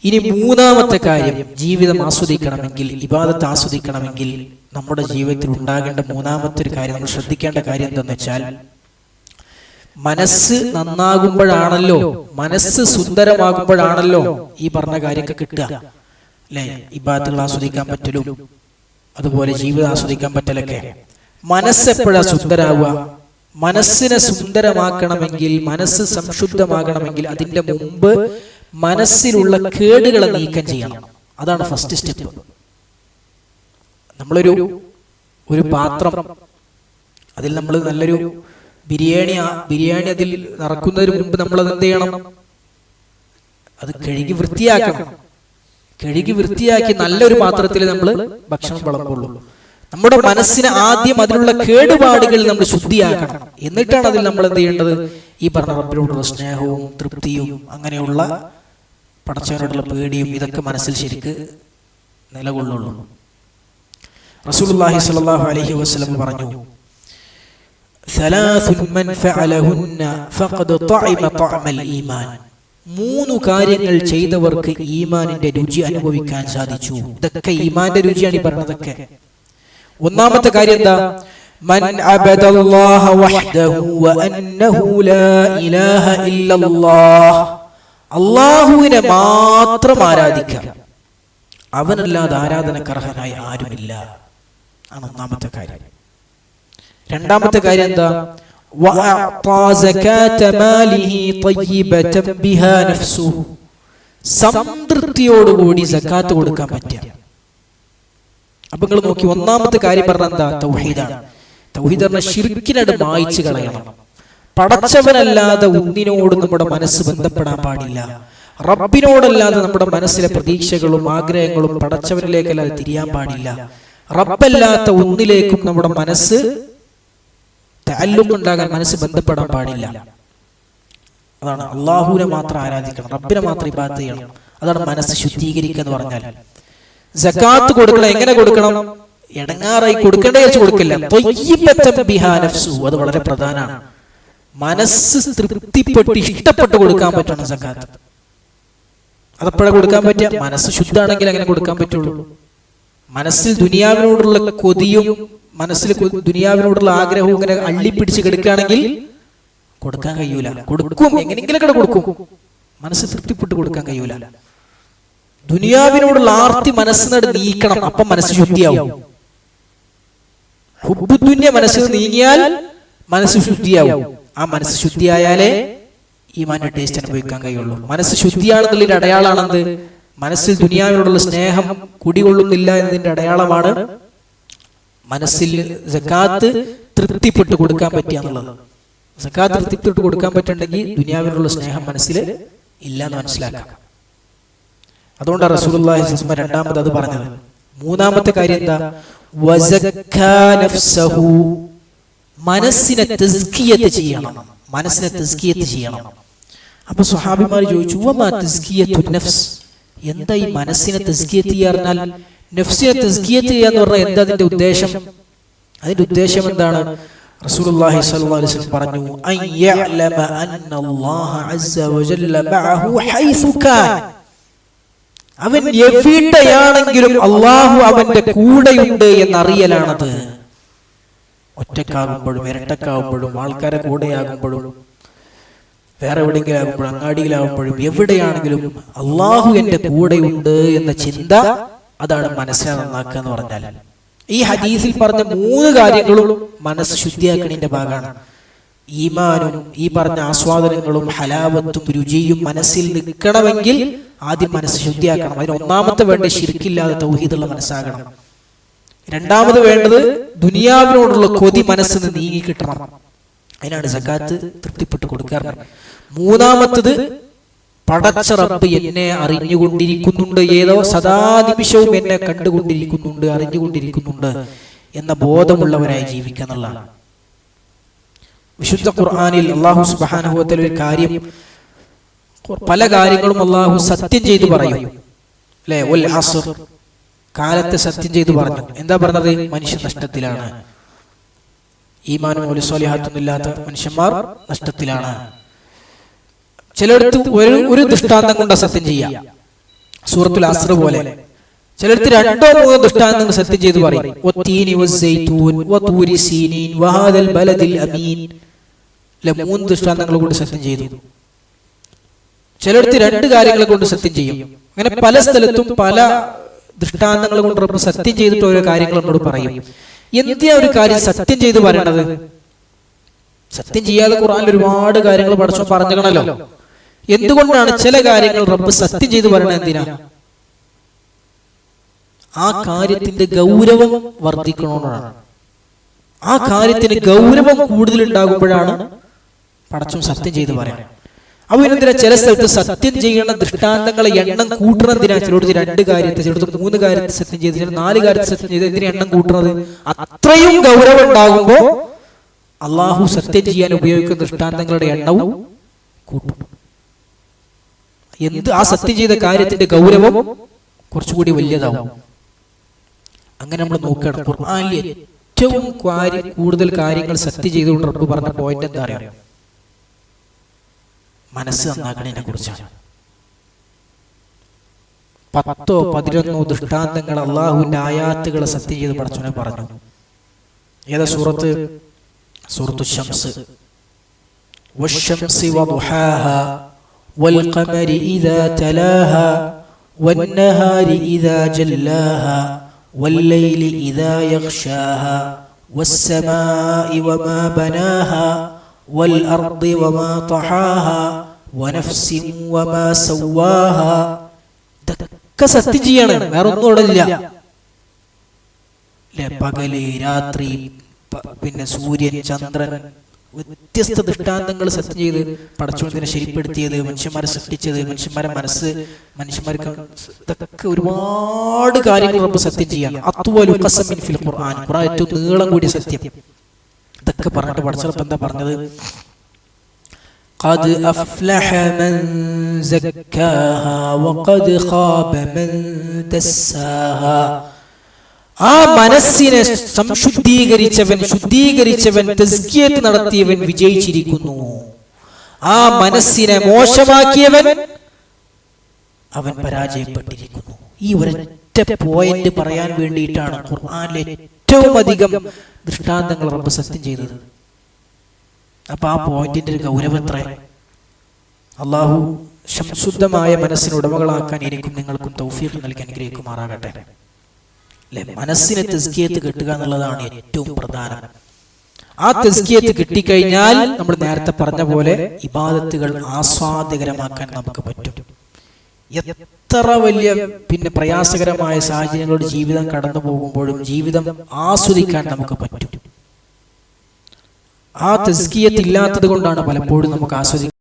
ഇനി മൂന്നാമത്തെ കാര്യം, ജീവിതം ആസ്വദിക്കണമെങ്കിൽ, ഇബാദത്ത് ആസ്വദിക്കണമെങ്കിൽ നമ്മുടെ ജീവിതത്തിൽ ഉണ്ടാകേണ്ട മൂന്നാമത്തെ ഒരു കാര്യം, നമ്മൾ ശ്രദ്ധിക്കേണ്ട കാര്യം എന്താണെന്ന് വെച്ചാൽ, മനസ്സ് നന്നാകുമ്പോഴാണല്ലോ, മനസ്സ് സുന്ദരമാകുമ്പോഴാണല്ലോ ഈ പറഞ്ഞ കാര്യമൊക്കെ കിട്ടുക അല്ലെ? ഇബാദത്തുകൾ ആസ്വദിക്കാൻ പറ്റലും അതുപോലെ ജീവിതം ആസ്വദിക്കാൻ പറ്റലൊക്കെ. മനസ്സ് എപ്പോഴാ സുന്ദരാവുക? മനസ്സിനെ സുന്ദരമാക്കണമെങ്കിൽ, മനസ്സ് സംശുദ്ധമാകണമെങ്കിൽ അതിന്റെ മുമ്പ് മനസ്സിലുള്ള കേടുകളെ നീക്കം ചെയ്യണം. അതാണ് ഫസ്റ്റ് സ്റ്റെപ്പ്. നമ്മളൊരു പാത്രം, അതിൽ നമ്മൾ നല്ലൊരു ബിരിയാണി അതിൽ നിറക്കുന്നതിന് മുമ്പ് നമ്മൾ അത് എന്ത് ചെയ്യണം? അത് കഴുകി വൃത്തിയാക്കണം. കഴുകി വൃത്തിയാക്കി നല്ലൊരു പാത്രത്തിൽ നമ്മൾ ഭക്ഷണം വിളമ്പുള്ളൂ. നമ്മുടെ മനസ്സിന് ആദ്യം അതിലുള്ള കേടുപാടുകൾ നമ്മൾ ശുദ്ധിയാക്കണം. എന്നിട്ടാണ് അതിൽ നമ്മൾ എന്ത് ചെയ്യേണ്ടത്? ഈ പറഞ്ഞ റബ്ബിനോടുള്ള സ്നേഹവും തൃപ്തിയും അങ്ങനെയുള്ള പടച്ചവനോടുള്ള പേടിയും ഇതൊക്കെ മനസ്സിൽ ശരിക്ക് നിലകൊള്ളുള്ളൂ. റസൂലുള്ളാഹി സ്വല്ലല്ലാഹു അലൈഹി വസല്ലം പറഞ്ഞു, സലാസുൻ മൻ ഫഅലഹുന്ന ഫഖദ് തഅമ തഅമൽ ഈമാൻ. 3 കാര്യങ്ങൾ ചെയ്തവർക്ക് ഈമാനിന്റെ രുചി അനുഭവിക്കാൻ സാധിച്ചു. ഇതൊക്കെ ഈമാന്റെ രുചിയാണ് ഈ പറഞ്ഞതൊക്കെ. ഒന്നാമത്തെ കാര്യം എന്താ? മൻ അബദല്ലാഹ വഹ്ദഹു വഅന്നഹു ലാ ഇലാഹ ഇല്ലല്ലാഹ്. അല്ലാഹുവിനെ മാത്രം ആരാധിക്കുക, അവനല്ലാതെ ആരാധനക്കർഹനായി ആരുമില്ല, ആണ് ഒന്നാമത്തെ കാര്യം. രണ്ടാമത്തെ കാര്യം എന്താ? വഅഅതാ സകാത മാലിഹി തയ്യിബതൻ ബിഹാ നഫ്സുഹു. സംതൃപ്തിയോടുകൂടി സകാത്ത് കൊടുക്കാൻ പറ്റുക. അപ്പൊ നിങ്ങൾ നോക്കി, ഒന്നാമത്തെ കാര്യം പറഞ്ഞ എന്താ? തൗഹീദാണ്. തൗഹീദ് പറഞ്ഞ ശിർക്കിനോട് മായ്ച്ചു കളയണം. പടച്ചവനല്ലാതെ ഒന്നിനോട് നമ്മുടെ മനസ്സ് ബന്ധപ്പെടാൻ പാടില്ല. റബ്ബിനോടല്ലാതെ നമ്മുടെ മനസ്സിലെ പ്രതീക്ഷകളും ആഗ്രഹങ്ങളും പടച്ചവനിലേക്കല്ലാതെ തിരിയാൻ പാടില്ല. റബ്ബല്ലാത്ത ഒന്നിലേക്കും നമ്മുടെ മനസ്സ് തഅല്ലുഖുണ്ടാകാൻ, മനസ്സ് ബന്ധപ്പെടാൻ പാടില്ല. അതാണ് അല്ലാഹുവിനെ മാത്രം ആരാധിക്കണം, റബ്ബിനെ മാത്രം ഇബാദത്ത് ചെയ്യണം. അതാണ് മനസ്സ് ശുദ്ധീകരിക്കുക എന്ന് പറഞ്ഞാൽ. സകാത്ത് കൊടുക്കണം. എങ്ങനെ കൊടുക്കണം? എടങ്ങാറായി കൊടുക്കേണ്ട വെച്ച് കൊടുക്കില്ല. തയ്യിബതൻ ബിഹാ നഫ്സു. അത് വളരെ പ്രധാനമാണ്. മനസ്സ് തൃപ്തിപ്പെട്ട് ഇഷ്ടപ്പെട്ട് കൊടുക്കാൻ പറ്റണം സകാത്ത്. അതെപ്പോഴാണ് കൊടുക്കാൻ പറ്റുക? മനസ്സ് ശുദ്ധാണെങ്കിൽ അങ്ങനെ കൊടുക്കാൻ പറ്റുള്ളൂ. മനസ്സിൽ ദുനിയാവിനോടുള്ള കൊതിയും മനസ്സിൽ ദുനിയാവിനോടുള്ള ആഗ്രഹവും ഇങ്ങനെ അള്ളിപ്പിടിച്ച് കിടക്കുകയാണെങ്കിൽ കൊടുക്കാൻ കഴിയൂല. കൊടുക്കും, എങ്ങനെയെങ്കിലൊക്കെ കൊടുക്കും, മനസ്സ് തൃപ്തിപ്പെട്ട് കൊടുക്കാൻ കഴിയൂല. ദുനിയാവിനോടുള്ള ആർത്തി മനസ്സിനോട് നീക്കണം, അപ്പം മനസ്സ് ശുദ്ധിയാവും. ഹുബ്ബുദ്ദുനിയ മനസ്സിൽ നീങ്ങിയാൽ മനസ്സ് ശുദ്ധിയാവും. ആ മനസ്സ് ശുദ്ധിയായാലേ ഈമാന്റെ ടേസ്റ്റ് അനുഭവിക്കാൻ കഴിയുള്ളൂ. മനസ്സ് ശുദ്ധിയാണെന്നുള്ളതിന്റെ അടയാളാണെന്ത്? മനസ്സിൽ ദുനിയാവിനോടുള്ള സ്നേഹം കുടികൊള്ളുന്നില്ല എന്നതിന്റെ അടയാളമാണ് മനസ്സിൽ സകാത്ത് തൃപ്തിപ്പെട്ട് കൊടുക്കാൻ പറ്റുക എന്നുള്ളത്. സകാത്ത് തൃപ്തിപ്പെട്ട് കൊടുക്കാൻ പറ്റുന്നുണ്ടെങ്കിൽ ദുനിയാവിനോടുള്ള സ്നേഹം മനസ്സിൽ ഇല്ല എന്ന് മനസ്സിലാക്കാം. അതുകൊണ്ടാണ് റസൂലുള്ളാഹി സ്വല്ലല്ലാഹു അലൈഹി വസല്ലം രണ്ടാമത് അത് പറഞ്ഞത്. മൂന്നാമത്തെ കാര്യം എന്താ? വസക്കാ നഫ്സഹു. മനസ്സിനെ തസ്കിയത്ത് ചെയ്യണം. മനസ്സിനെ തസ്കിയത്ത് ചെയ്യണം. അപ്പൊ സ്വഹാബിമാർ ചോദിച്ചു, വമാ തസ്കിയത്തുൻ നഫ്സ്. എന്താ ഈ മനസ്സിനെ തസ്കിയത്ത് ചെയ്യുക പറഞ്ഞാൽ? നഫ്സിനെ തസ്കിയത്ത് ചെയ്യുക എന്ന് പറഞ്ഞാൽ എന്താ അതിന്റെ ഉദ്ദേശം? അതിന്റെ ഉദ്ദേശം എന്താണ്? റസൂലുള്ളാഹി സ്വല്ലല്ലാഹു അലൈഹി വസല്ലം പറഞ്ഞു, അൻ യഅലമ അന്നല്ലാഹ അസ്സ വജല്ല മഅഹു ഹൈസു കാൻ. അവൻ എവിടെയാണെങ്കിലും അല്ലാഹു അവന്റെ കൂടെയുണ്ട് എന്നറിയലാണത്. ഒറ്റക്കാകുമ്പോഴും ഇരട്ടക്കാകുമ്പോഴും ആൾക്കാരെ കൂടെയാകുമ്പോഴും വേറെ എവിടെയെങ്കിലും ആകുമ്പോഴും അങ്ങാടിയിലാകുമ്പോഴും എവിടെയാണെങ്കിലും അള്ളാഹു എന്റെ കൂടെയുണ്ട് എന്ന ചിന്ത, അതാണ് മനസ്സിനെ നന്നാക്കുക എന്ന് പറഞ്ഞാൽ. ഈ ഹദീസിൽ പറഞ്ഞ 3 കാര്യങ്ങളും മനസ്സ് ശുദ്ധിയാക്കണിന്റെ ഭാഗമാണ്. ഈമാനും ഈ പറഞ്ഞ ആസ്വാദനങ്ങളും ഹലാവത്തും രുചിയും മനസ്സിൽ നിൽക്കണമെങ്കിൽ ആദ്യം മനസ്സ് ശുദ്ധിയാക്കണം. അതിന് ഒന്നാമത്തെ വേണ്ട ശിർക്കില്ലാതെ തൗഹീദുള്ള മനസ്സാകണം. രണ്ടാമത് വേണ്ടത് ദുനിയാവിനോടുള്ള കൊതി മനസ്സിന് നീങ്ങി കിട്ടണം. അതിനാണ് സകാത്ത് തൃപ്തിപ്പെട്ട് കൊടുക്കാറ്. മൂന്നാമത്തത് പടച്ച റബ്ബ് എന്നെ അറിഞ്ഞുകൊണ്ടിരിക്കുന്നുണ്ട്, ഏതോ സദാ നിമിഷവും എന്നെ കണ്ടുകൊണ്ടിരിക്കുന്നുണ്ട്, അറിഞ്ഞുകൊണ്ടിരിക്കുന്നുണ്ട് എന്ന ബോധമുള്ളവരായി ജീവിക്കുക എന്നുള്ളതാണ്. വിശുദ്ധ ഖുർആനിൽ അല്ലാഹു സുബ്ഹാനഹു വ തആല ഒരു കാര്യം, പല കാര്യങ്ങളും അല്ലാഹു സത്യം ചെയ്തു പറയും അല്ലേ? വൽ അസ്ർ, കാലത്തെ സത്യം ചെയ്തു പറഞ്ഞു. എന്താ പറഞ്ഞത്? മനുഷ്യൻ നഷ്ടത്തിലാണ്, ഈമാനും സ്വലിഹാത്തും ഇല്ലാത്ത മനുഷ്യന്മാർ നഷ്ടത്തിലാണ്. ചിലയിടത്ത് ഒരു ദൃഷ്ടാന്തം കൊണ്ട് സത്യം ചെയ്യാം. സൂറത്തുൽ അസ്ർ പോലെ. ചിലർക്ക് 2-3 ദൃഷ്ടാന്തങ്ങൾ സത്യം ചെയ്ത് പറയും. വത്തീനി വസ്സൈതൂൻ വതൂരി സീനീൻ വഹാദൽ ബലദിൽ അമീൻ. 3 ദൃഷ്ടാന്തങ്ങൾ കൊണ്ട് സത്യം ചെയ്തു. ചിലർക്ക് 2 കാര്യങ്ങളെ കൊണ്ട് സത്യം ചെയ്യും. അങ്ങനെ പല സ്ഥലത്തും പല ദൃഷ്ടാന്തങ്ങൾ കൊണ്ട് റബ്ബ് സത്യം ചെയ്തിട്ട് ഓരോ കാര്യങ്ങൾ നമ്മോട് പറയും. എന്തിനാ ഒരു കാര്യം സത്യം ചെയ്ത് പറയണത്? സത്യം ചെയ്യാതെ ഖുർആനിൽ ഒരുപാട് കാര്യങ്ങൾ പഠിച്ചു പറഞ്ഞിട്ടുണ്ടല്ലോ. എന്തുകൊണ്ടാണ് ചില കാര്യങ്ങൾ റബ്ബ് സത്യം ചെയ്ത് പറയണത്? എന്തിനാ? ആ കാര്യത്തിന്റെ ഗൗരവം വർദ്ധിക്കണമെന്നാണ്. ആ കാര്യത്തിന് ഗൗരവം കൂടുതൽ ഉണ്ടാകുമ്പോഴാണ് പടച്ചോൻ സത്യം ചെയ്ത് പറയാം. അപ്പൊ എന്തിനാ ചില സ്ഥലത്ത് സത്യം ചെയ്യണ ദൃഷ്ടാന്തങ്ങളെ എണ്ണം കൂട്ടണതിനാ? ചിലടത്ത് 2 കാര്യത്തെ, ചിലടത്ത് 3 കാര്യത്തെ സത്യം ചെയ്ത്, ചില 4 കാര്യത്തെ സത്യം ചെയ്ത്. എന്തിനാ എണ്ണം കൂട്ടുന്നത്? അത്രയും ഗൗരവം ഉണ്ടാകുമ്പോ അള്ളാഹു സത്യം ചെയ്യാൻ ഉപയോഗിക്കുന്ന ദൃഷ്ടാന്തങ്ങളുടെ എണ്ണവും കൂട്ടും. ആ സത്യം ചെയ്ത കാര്യത്തിന്റെ ഗൗരവം കുറച്ചുകൂടി വലിയതാവും. അങ്ങനെ നമ്മൾ നോക്കണം. ഖുർആനിൽ ഏറ്റവും കൂടുതൽ കാര്യങ്ങൾ സത്യം ചെയ്തുകൊണ്ട് റബ്ബ് പറഞ്ഞ പോയിന്റ് എന്താ അറിയാം? മനസ്സ് നന്നാക്കണതിനെ കുറിച്ചാണ്. 10-11 ദൃഷ്ടാന്തങ്ങൾ അള്ളാഹുവിന്റെ ആയാത്തുകളെ സത്യം ചെയ്ത് പടച്ചോനെ പറഞ്ഞു. ഏതാ സൂറത്ത്? സൂറത്തു ശംസ്. വശംസി വദുഹാഹാ വൽഖമരി ഇദാ തലാഹാ വന്നഹാരി ഇദാ ജല്ലാഹാ വല്ലൈലി ഇദാ യഗ്ശാഹാ വസ്സമാഇ വമാ ബനാഹാ വൽഅർദി വമാ തഹാഹാ വനഫ്സിൻ വമാ സവ്വാഹാ. ഇതൊക്കെ സത്യം ചെയ്യാണ്, വേറെ ഒന്നും അവിടെ ഇല്ല. പകല്, രാത്രി, പിന്നെ സൂര്യൻ, ചന്ദ്രൻ, വ്യത്യസ്ത ദൃഷ്ടാന്തങ്ങൾ സത്യം ചെയ്ത് പടച്ചോനെ ശരിപ്പെടുത്തിയത്, മനുഷ്യന്മാരെ സൃഷ്ടിച്ചത്, മനുഷ്യന്മാരെ മനസ്സ്, മനുഷ്യന്മാർക്ക് ഇതൊക്കെ ഒരുപാട് കാര്യങ്ങൾ റബ്ബ് സത്യം ചെയ്യാം. അത്വലു ഖസമിൻ ഫിൽ ഖുർആൻ, ഖുർആൻ ഏറ്റവും നീളം കൂടിയ സത്യം. ഇതൊക്കെ പറഞ്ഞിട്ട് പടച്ചോൻ എന്താ പറഞ്ഞത്? ഖദ് അഫ്ലഹ മൻ സക്കാഹാ വഖദ് ഖാബ മൻ ദസ്സാഹാ. ആ മനസ്സിനെ ശുദ്ധീകരിച്ചവൻ തസ്കിയത്ത് നടത്തിയവൻ വിജയിച്ചിരിക്കുന്നു. ആ മനസ്സിനെ മോശമാക്കിയവൻ അവൻ പരാജയപ്പെട്ടിരിക്കുന്നു. ഈ ഒരൊറ്റ പോയിന്റ് പറയാൻ വേണ്ടിയിട്ടാണ് ഖുർആനിലെ ഏറ്റവും അധികം ദൃഷ്ടാന്തങ്ങൾ റബ്ബ് സത്യം ചെയ്തത്. അപ്പൊ ആ പോയിന്റിന്റെ ഒരു ഗൗരവം എത്ര! അള്ളാഹു ശുദ്ധമായ മനസ്സിന് ഉടമകളാക്കാൻ എനിക്കും നിങ്ങൾക്കും തൗഫീഖ് നൽകി അനുഗ്രഹിക്കുമാറാകട്ടെ. മനസ്സിനെ തസ്കിയത്ത് കിട്ടുക എന്നുള്ളതാണ് ഏറ്റവും പ്രധാനം. ആ തസ്കിയത്ത് കിട്ടിക്കഴിഞ്ഞാൽ നമ്മൾ നേരത്തെ പറഞ്ഞ പോലെ ഇബാദത്തുകൾ ആസ്വാദ്യകരമാക്കാൻ നമുക്ക് പറ്റും. എത്ര വലിയ പ്രയാസകരമായ സാഹചര്യങ്ങളുടെ ജീവിതം കടന്നു പോകുമ്പോഴും ജീവിതം ആസ്വദിക്കാൻ നമുക്ക് പറ്റും. ആ തസ്കിയത്ത് ഇല്ലാത്തത് കൊണ്ടാണ് പലപ്പോഴും നമുക്ക് ആസ്വദിക്കാൻ